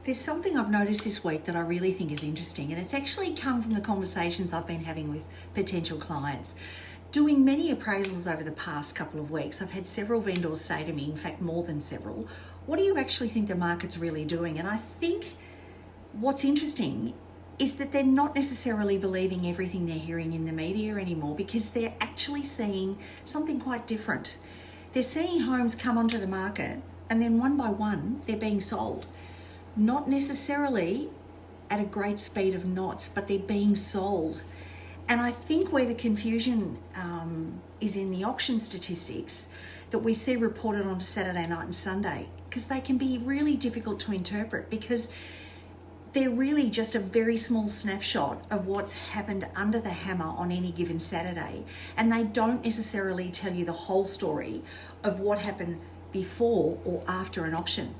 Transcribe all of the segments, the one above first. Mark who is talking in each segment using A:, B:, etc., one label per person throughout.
A: There's something I've noticed this week that I really think is interesting, and it's actually come from the conversations I've been having with potential clients. Doing many appraisals over the past couple of weeks, I've had several vendors say to me, in fact more than several, what do you actually think the market's really doing? And I think what's interesting is that they're not necessarily believing everything they're hearing in the media anymore, because they're actually seeing something quite different. They're seeing homes come onto the market and then one by one they're being sold. Not necessarily at a great speed of knots, but they're being sold. And I think where the confusion is in the auction statistics that we see reported on Saturday night and Sunday, because they can be really difficult to interpret, because they're really just a very small snapshot of what's happened under the hammer on any given Saturday. And they don't necessarily tell you the whole story of what happened before or after an auction.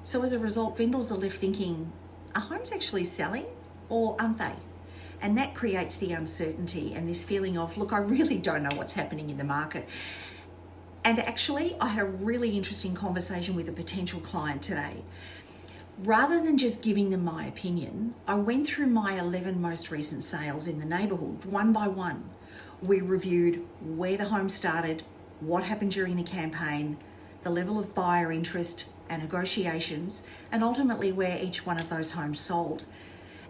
A: So as a result, vendors are left thinking, are homes actually selling or aren't they? And that creates the uncertainty and this feeling of, look, I really don't know what's happening in the market. And actually, I had a really interesting conversation with a potential client today. Rather than just giving them my opinion, I went through my 11 most recent sales in the neighbourhood, one by one. We reviewed where the home started, what happened during the campaign, the level of buyer interest and negotiations, and ultimately where each one of those homes sold.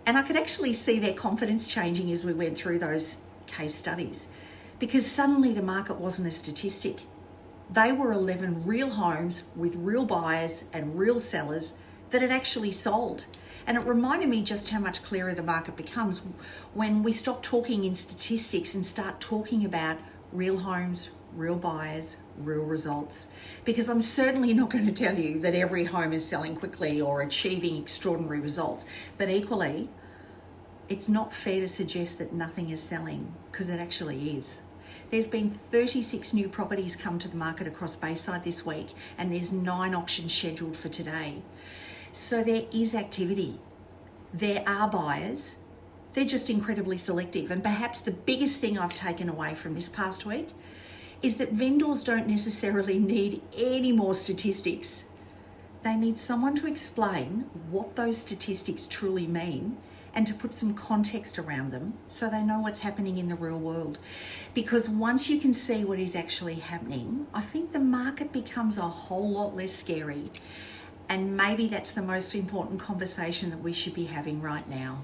A: And I could actually see their confidence changing as we went through those case studies, because suddenly the market wasn't a statistic. They were 11 real homes with real buyers and real sellers that had actually sold. And it reminded me just how much clearer the market becomes when we stop talking in statistics and start talking about real homes, real buyers, real results. Because I'm certainly not going to tell you that every home is selling quickly or achieving extraordinary results. But equally, it's not fair to suggest that nothing is selling, because it actually is. There's been 36 new properties come to the market across Bayside this week, and there's 9 auctions scheduled for today. So there is activity. There are buyers. They're just incredibly selective. And perhaps the biggest thing I've taken away from this past week is that vendors don't necessarily need any more statistics. They need someone to explain what those statistics truly mean and to put some context around them so they know what's happening in the real world. Because once you can see what is actually happening, I think the market becomes a whole lot less scary. And maybe that's the most important conversation that we should be having right now.